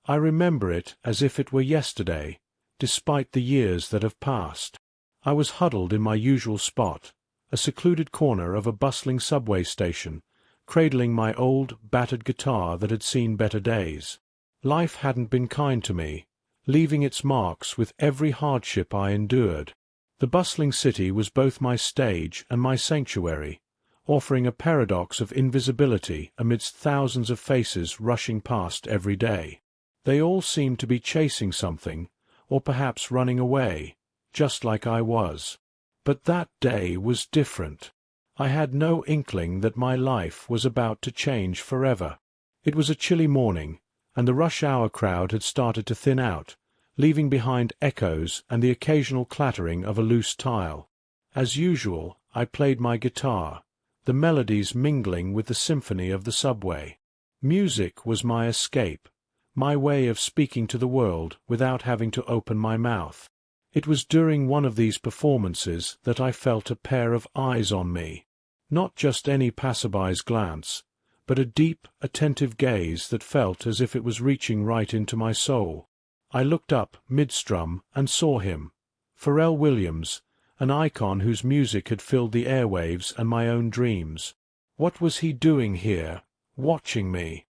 I remember it as if it were yesterday, despite the years that have passed. I was huddled in my usual spot, a secluded corner of a bustling subway station, cradling my old, battered guitar that had seen better days. Life hadn't been kind to me, leaving its marks with every hardship I endured. The bustling city was both my stage and my sanctuary, offering a paradox of invisibility amidst thousands of faces rushing past every day. They all seemed to be chasing something, or perhaps running away, just like I was. But that day was different. I had no inkling that my life was about to change forever. It was a chilly morning, and the rush-hour crowd had started to thin out, leaving behind echoes and the occasional clattering of a loose tile. As usual, I played my guitar, the melodies mingling with the symphony of the subway. Music was my escape, my way of speaking to the world without having to open my mouth. It was during one of these performances that I felt a pair of eyes on me. Not just any passerby's glance, but a deep, attentive gaze that felt as if it was reaching right into my soul. I looked up mid-strum and saw him, Pharrell Williams, an icon whose music had filled the airwaves and my own dreams. What was he doing here, watching me?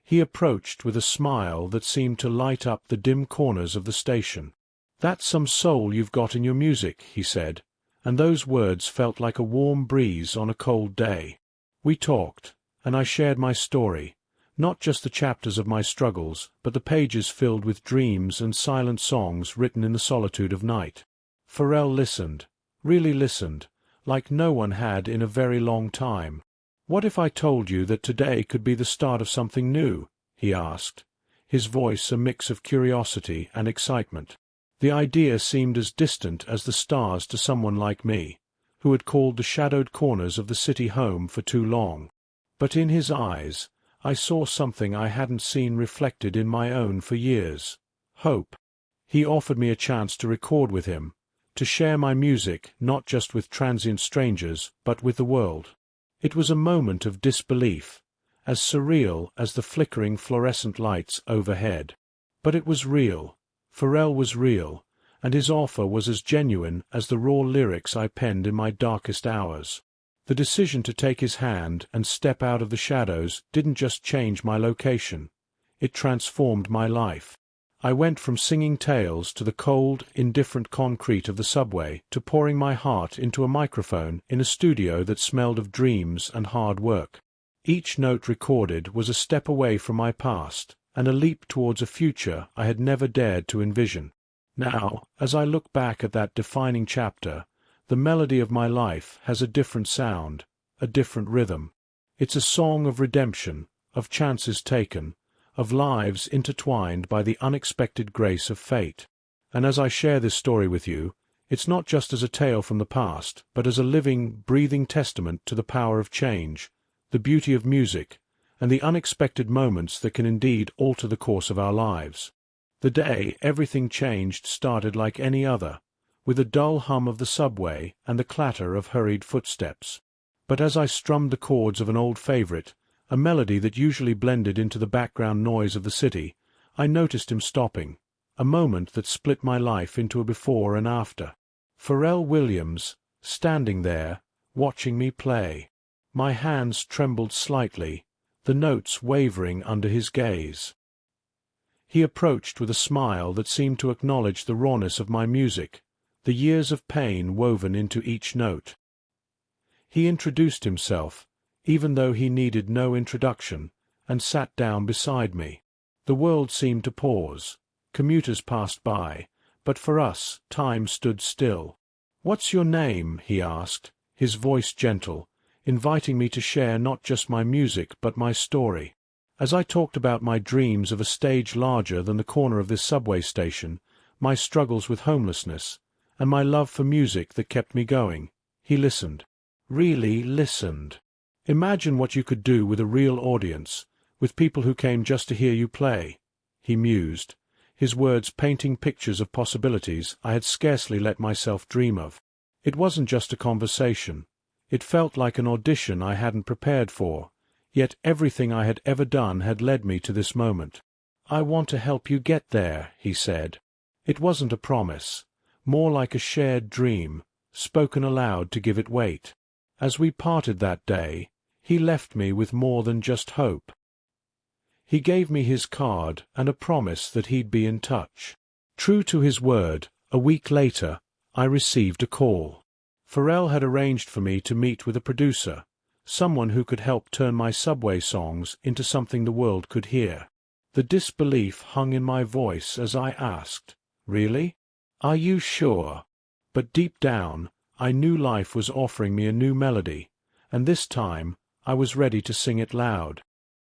He approached with a smile that seemed to light up the dim corners of the station. "That's some soul you've got in your music," he said, and those words felt like a warm breeze on a cold day. We talked, and I shared my story, not just the chapters of my struggles, but the pages filled with dreams and silent songs written in the solitude of night. Pharrell listened, really listened, like no one had in a very long time. "What if I told you that today could be the start of something new?" he asked, his voice a mix of curiosity and excitement. The idea seemed as distant as the stars to someone like me, who had called the shadowed corners of the city home for too long. But in his eyes, I saw something I hadn't seen reflected in my own for years: hope. He offered me a chance to record with him, to share my music not just with transient strangers, but with the world. It was a moment of disbelief, as surreal as the flickering fluorescent lights overhead. But it was real. Pharrell was real, and his offer was as genuine as the raw lyrics I penned in my darkest hours. The decision to take his hand and step out of the shadows didn't just change my location. It transformed my life. I went from singing tales to the cold, indifferent concrete of the subway to pouring my heart into a microphone in a studio that smelled of dreams and hard work. Each note recorded was a step away from my past, and a leap towards a future I had never dared to envision. Now, as I look back at that defining chapter, the melody of my life has a different sound, a different rhythm. It's a song of redemption, of chances taken, of lives intertwined by the unexpected grace of fate. And as I share this story with you, it's not just as a tale from the past, but as a living, breathing testament to the power of change, the beauty of music, and the unexpected moments that can indeed alter the course of our lives. The day everything changed started like any other, with a dull hum of the subway and the clatter of hurried footsteps. But as I strummed the chords of an old favorite, a melody that usually blended into the background noise of the city, I noticed him stopping, a moment that split my life into a before and after. Pharrell Williams, standing there, watching me play. My hands trembled slightly, the notes wavering under his gaze. He approached with a smile that seemed to acknowledge the rawness of my music, the years of pain woven into each note. He introduced himself, even though he needed no introduction, and sat down beside me. The world seemed to pause. Commuters passed by, but for us, time stood still. "What's your name?" he asked, his voice gentle, inviting me to share not just my music but my story. As I talked about my dreams of a stage larger than the corner of this subway station, my struggles with homelessness, and my love for music that kept me going, he listened. Really listened. "Imagine what you could do with a real audience, with people who came just to hear you play," he mused, his words painting pictures of possibilities I had scarcely let myself dream of. It wasn't just a conversation. It felt like an audition I hadn't prepared for, yet everything I had ever done had led me to this moment. "I want to help you get there," he said. It wasn't a promise, more like a shared dream, spoken aloud to give it weight. As we parted that day, he left me with more than just hope. He gave me his card and a promise that he'd be in touch. True to his word, a week later, I received a call. Pharrell had arranged for me to meet with a producer, someone who could help turn my subway songs into something the world could hear. The disbelief hung in my voice as I asked, "Really? Are you sure?" But deep down, I knew life was offering me a new melody, and this time I was ready to sing it loud.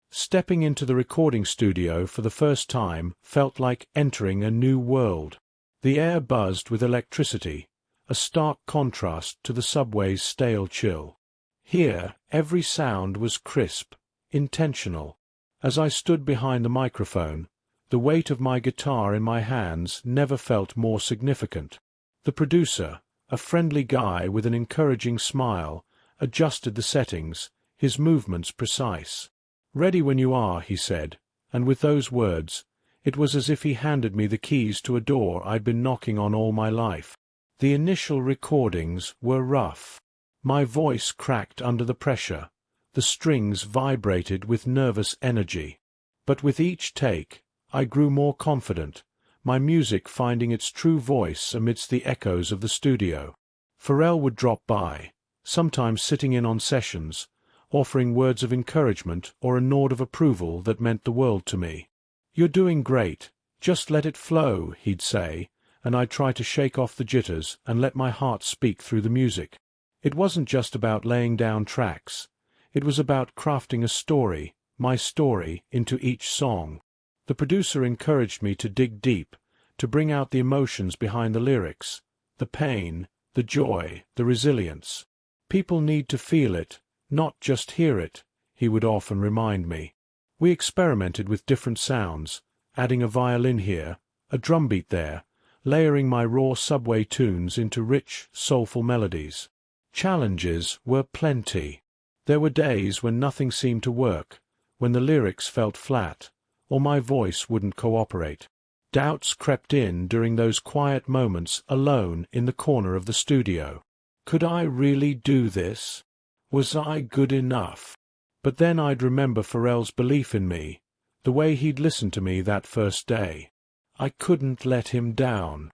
Stepping into the recording studio for the first time felt like entering a new world. The air buzzed with electricity, a stark contrast to the subway's stale chill. Here, every sound was crisp, intentional. As I stood behind the microphone, the weight of my guitar in my hands never felt more significant. The producer, a friendly guy with an encouraging smile, adjusted the settings, his movements precise. "Ready when you are," he said, and with those words, it was as if he handed me the keys to a door I'd been knocking on all my life. The initial recordings were rough. My voice cracked under the pressure, the strings vibrated with nervous energy. But with each take, I grew more confident, my music finding its true voice amidst the echoes of the studio. Pharrell would drop by, sometimes sitting in on sessions, offering words of encouragement or a nod of approval that meant the world to me. "You're doing great, just let it flow," he'd say, and I'd try to shake off the jitters and let my heart speak through the music. It wasn't just about laying down tracks. It was about crafting a story, my story, into each song. The producer encouraged me to dig deep, to bring out the emotions behind the lyrics, the pain, the joy, the resilience. "People need to feel it, not just hear it," he would often remind me. We experimented with different sounds, adding a violin here, a drum beat there, layering my raw subway tunes into rich, soulful melodies. Challenges were plenty. There were days when nothing seemed to work, when the lyrics felt flat, or my voice wouldn't cooperate. Doubts crept in during those quiet moments alone in the corner of the studio. Could I really do this? Was I good enough? But then I'd remember Pharrell's belief in me, the way he'd listened to me that first day. I couldn't let him down.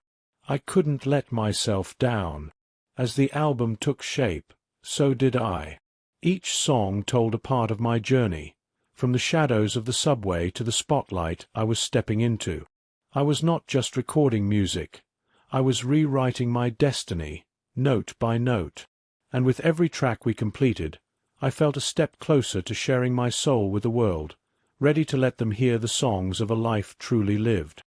I couldn't let myself down. As the album took shape, so did I. Each song told a part of my journey, from the shadows of the subway to the spotlight I was stepping into. I was not just recording music. I was rewriting my destiny, note by note. And with every track we completed, I felt a step closer to sharing my soul with the world, ready to let them hear the songs of a life truly lived.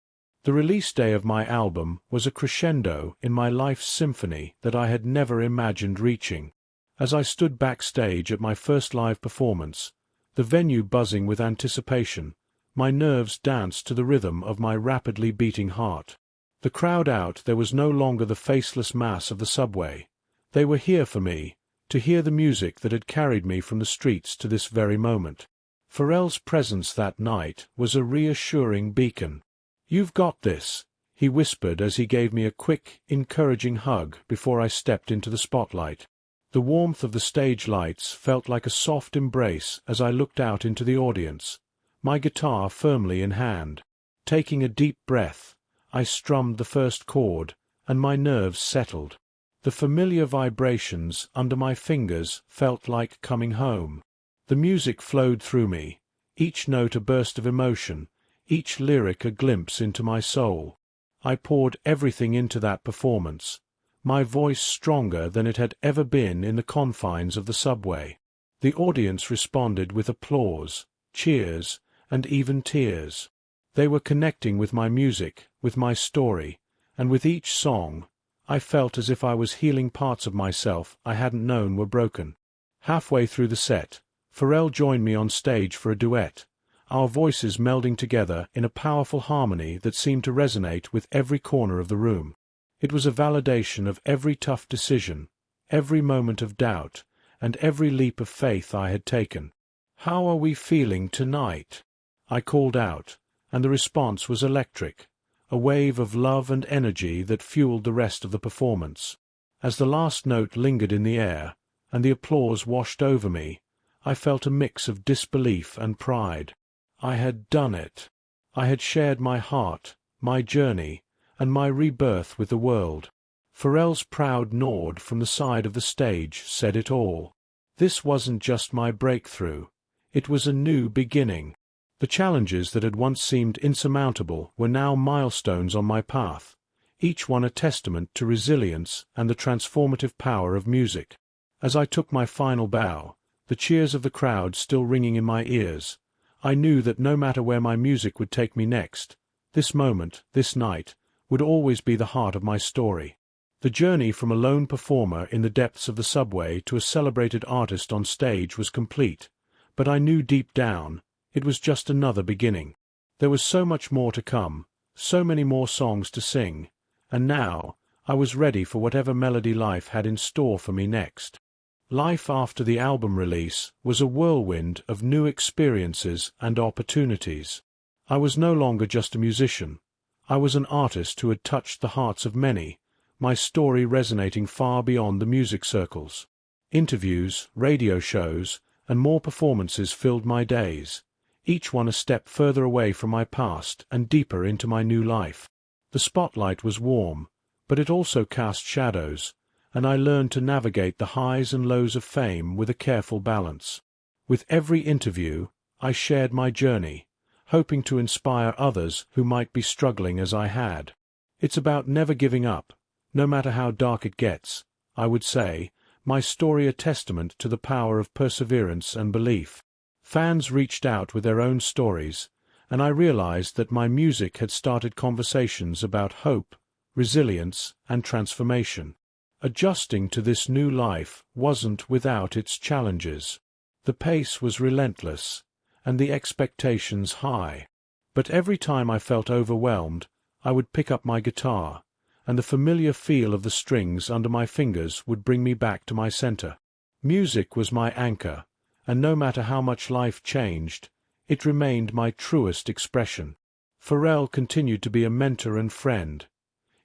The release day of my album was a crescendo in my life's symphony that I had never imagined reaching. As I stood backstage at my first live performance, the venue buzzing with anticipation, my nerves danced to the rhythm of my rapidly beating heart. The crowd out there was no longer the faceless mass of the subway. They were here for me, to hear the music that had carried me from the streets to this very moment. Pharrell's presence that night was a reassuring beacon. "You've got this," he whispered as he gave me a quick, encouraging hug before I stepped into the spotlight. The warmth of the stage lights felt like a soft embrace as I looked out into the audience, my guitar firmly in hand. Taking a deep breath, I strummed the first chord, and my nerves settled. The familiar vibrations under my fingers felt like coming home. The music flowed through me, each note a burst of emotion, each lyric a glimpse into my soul. I poured everything into that performance, my voice stronger than it had ever been in the confines of the subway. The audience responded with applause, cheers, and even tears. They were connecting with my music, with my story, and with each song, I felt as if I was healing parts of myself I hadn't known were broken. Halfway through the set, Pharrell joined me on stage for a duet, our voices melding together in a powerful harmony that seemed to resonate with every corner of the room. It was a validation of every tough decision, every moment of doubt, and every leap of faith I had taken. "How are we feeling tonight?" I called out, and the response was electric, a wave of love and energy that fueled the rest of the performance. As the last note lingered in the air, and the applause washed over me, I felt a mix of disbelief and pride. I had done it. I had shared my heart, my journey, and my rebirth with the world. Pharrell's proud nod from the side of the stage said it all. This wasn't just my breakthrough. It was a new beginning. The challenges that had once seemed insurmountable were now milestones on my path, each one a testament to resilience and the transformative power of music. As I took my final bow, the cheers of the crowd still ringing in my ears, I knew that no matter where my music would take me next, this moment, this night, would always be the heart of my story. The journey from a lone performer in the depths of the subway to a celebrated artist on stage was complete, but I knew deep down, it was just another beginning. There was so much more to come, so many more songs to sing, and now, I was ready for whatever melody life had in store for me next. Life after the album release was a whirlwind of new experiences and opportunities. I was no longer just a musician. I was an artist who had touched the hearts of many, my story resonating far beyond the music circles. Interviews, radio shows, and more performances filled my days, each one a step further away from my past and deeper into my new life. The spotlight was warm, but it also cast shadows, and I learned to navigate the highs and lows of fame with a careful balance. With every interview, I shared my journey, hoping to inspire others who might be struggling as I had. It's about never giving up, no matter how dark it gets, I would say, my story a testament to the power of perseverance and belief. Fans reached out with their own stories, and I realized that my music had started conversations about hope, resilience, and transformation. Adjusting to this new life wasn't without its challenges. The pace was relentless, and the expectations high. But every time I felt overwhelmed, I would pick up my guitar, and the familiar feel of the strings under my fingers would bring me back to my center. Music was my anchor, and no matter how much life changed, it remained my truest expression. Pharrell continued to be a mentor and friend,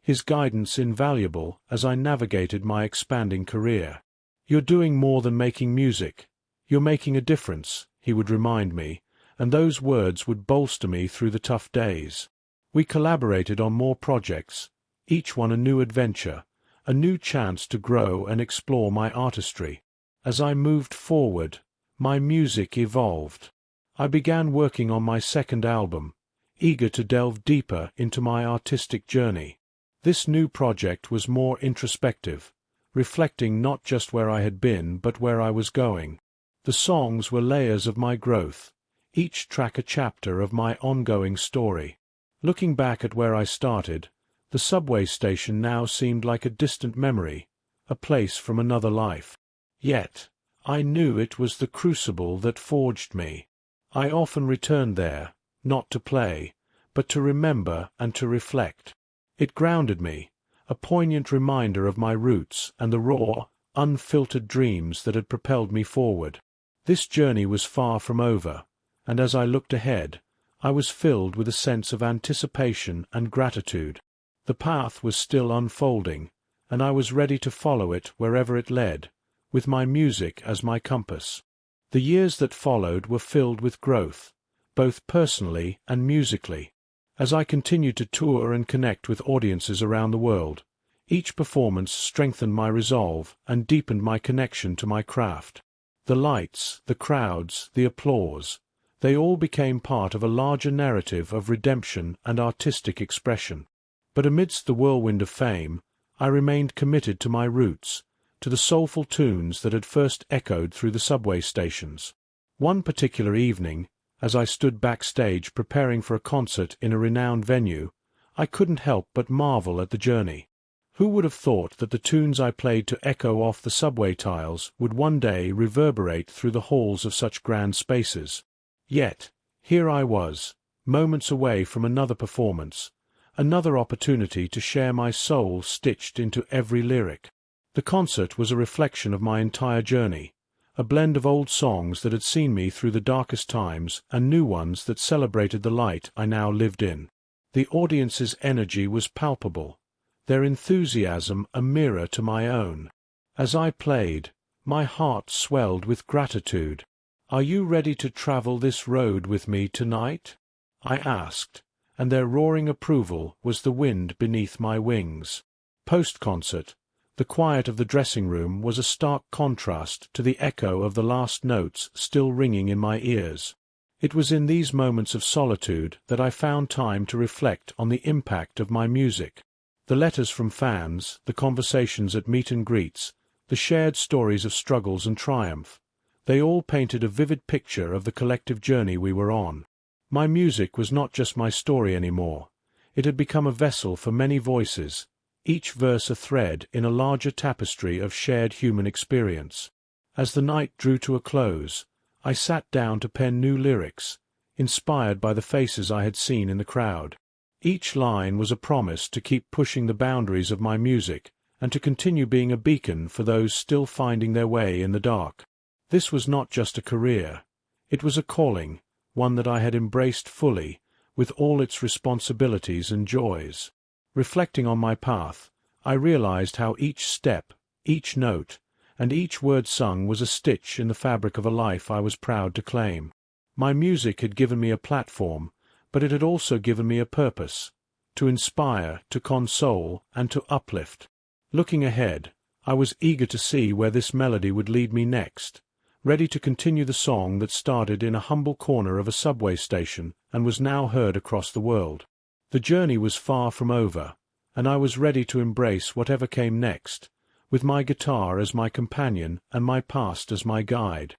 his guidance invaluable as I navigated my expanding career. "You're doing more than making music. You're making a difference," he would remind me, and those words would bolster me through the tough days. We collaborated on more projects, each one a new adventure, a new chance to grow and explore my artistry. As I moved forward, my music evolved. I began working on my second album, eager to delve deeper into my artistic journey. This new project was more introspective, reflecting not just where I had been but where I was going. The songs were layers of my growth, each track a chapter of my ongoing story. Looking back at where I started, the subway station now seemed like a distant memory, a place from another life. Yet, I knew it was the crucible that forged me. I often returned there, not to play, but to remember and to reflect. It grounded me, a poignant reminder of my roots and the raw, unfiltered dreams that had propelled me forward. This journey was far from over, and as I looked ahead, I was filled with a sense of anticipation and gratitude. The path was still unfolding, and I was ready to follow it wherever it led, with my music as my compass. The years that followed were filled with growth, both personally and musically. As I continued to tour and connect with audiences around the world, each performance strengthened my resolve and deepened my connection to my craft. The lights, the crowds, the applause, they all became part of a larger narrative of redemption and artistic expression. But amidst the whirlwind of fame, I remained committed to my roots, to the soulful tunes that had first echoed through the subway stations. One particular evening, as I stood backstage preparing for a concert in a renowned venue, I couldn't help but marvel at the journey. Who would have thought that the tunes I played to echo off the subway tiles would one day reverberate through the halls of such grand spaces? Yet, here I was, moments away from another performance, another opportunity to share my soul stitched into every lyric. The concert was a reflection of my entire journey, a blend of old songs that had seen me through the darkest times and new ones that celebrated the light I now lived in. The audience's energy was palpable, their enthusiasm a mirror to my own. As I played, my heart swelled with gratitude. "Are you ready to travel this road with me tonight?" I asked, and their roaring approval was the wind beneath my wings. Post-concert, the quiet of the dressing room was a stark contrast to the echo of the last notes still ringing in my ears. It was in these moments of solitude that I found time to reflect on the impact of my music. The letters from fans, the conversations at meet and greets, the shared stories of struggles and triumph, they all painted a vivid picture of the collective journey we were on. My music was not just my story anymore. It had become a vessel for many voices, each verse a thread in a larger tapestry of shared human experience. As the night drew to a close, I sat down to pen new lyrics, inspired by the faces I had seen in the crowd. Each line was a promise to keep pushing the boundaries of my music and to continue being a beacon for those still finding their way in the dark. This was not just a career. It was a calling, one that I had embraced fully, with all its responsibilities and joys. Reflecting on my path, I realized how each step, each note, and each word sung was a stitch in the fabric of a life I was proud to claim. My music had given me a platform, but it had also given me a purpose, to inspire, to console, and to uplift. Looking ahead, I was eager to see where this melody would lead me next, ready to continue the song that started in a humble corner of a subway station and was now heard across the world. The journey was far from over, and I was ready to embrace whatever came next, with my guitar as my companion and my past as my guide.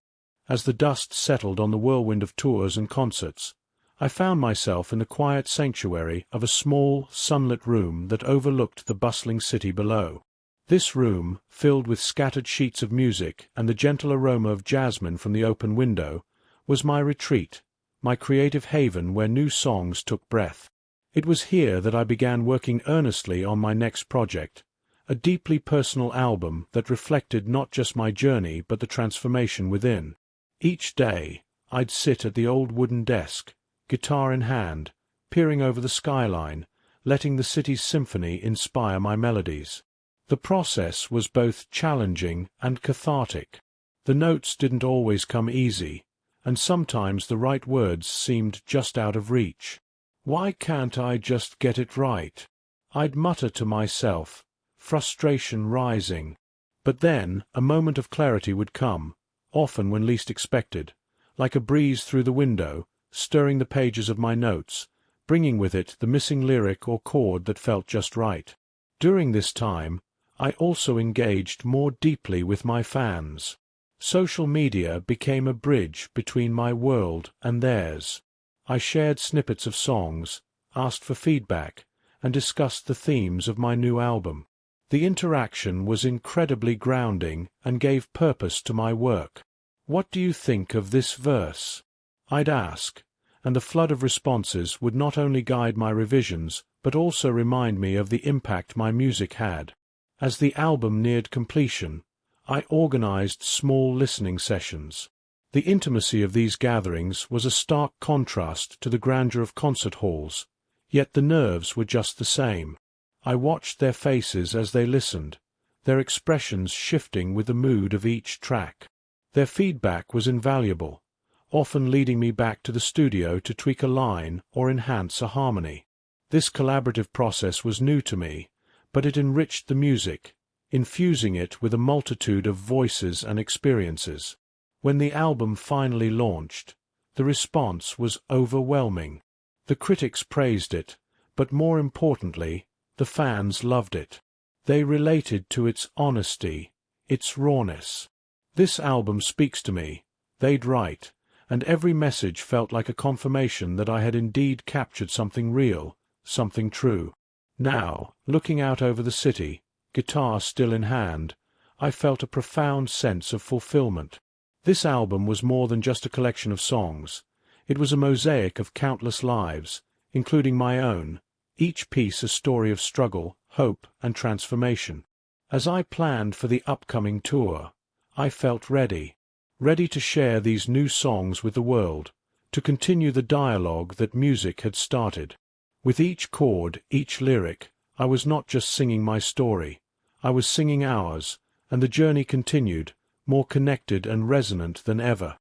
As the dust settled on the whirlwind of tours and concerts, I found myself in the quiet sanctuary of a small, sunlit room that overlooked the bustling city below. This room, filled with scattered sheets of music and the gentle aroma of jasmine from the open window, was my retreat, my creative haven where new songs took breath. It was here that I began working earnestly on my next project, a deeply personal album that reflected not just my journey but the transformation within. Each day, I'd sit at the old wooden desk, guitar in hand, peering over the skyline, letting the city's symphony inspire my melodies. The process was both challenging and cathartic. The notes didn't always come easy, and sometimes the right words seemed just out of reach. "Why can't I just get it right?" I'd mutter to myself, frustration rising. But then a moment of clarity would come, often when least expected, like a breeze through the window, stirring the pages of my notes, bringing with it the missing lyric or chord that felt just right. During this time, I also engaged more deeply with my fans. Social media became a bridge between my world and theirs. I shared snippets of songs, asked for feedback, and discussed the themes of my new album. The interaction was incredibly grounding and gave purpose to my work. "What do you think of this verse?" I'd ask, and the flood of responses would not only guide my revisions, but also remind me of the impact my music had. As the album neared completion, I organized small listening sessions. The intimacy of these gatherings was a stark contrast to the grandeur of concert halls, yet the nerves were just the same. I watched their faces as they listened, their expressions shifting with the mood of each track. Their feedback was invaluable, often leading me back to the studio to tweak a line or enhance a harmony. This collaborative process was new to me, but it enriched the music, infusing it with a multitude of voices and experiences. When the album finally launched, the response was overwhelming. The critics praised it, but more importantly, the fans loved it. They related to its honesty, its rawness. "This album speaks to me," they'd write, and every message felt like a confirmation that I had indeed captured something real, something true. Now, looking out over the city, guitar still in hand, I felt a profound sense of fulfillment. This album was more than just a collection of songs. It was a mosaic of countless lives, including my own, each piece a story of struggle, hope, and transformation. As I planned for the upcoming tour, I felt ready ready to share these new songs with the world, to continue the dialogue that music had started. With each chord, each lyric, I was not just singing my story, I was singing ours, and the journey continued, more connected and resonant than ever.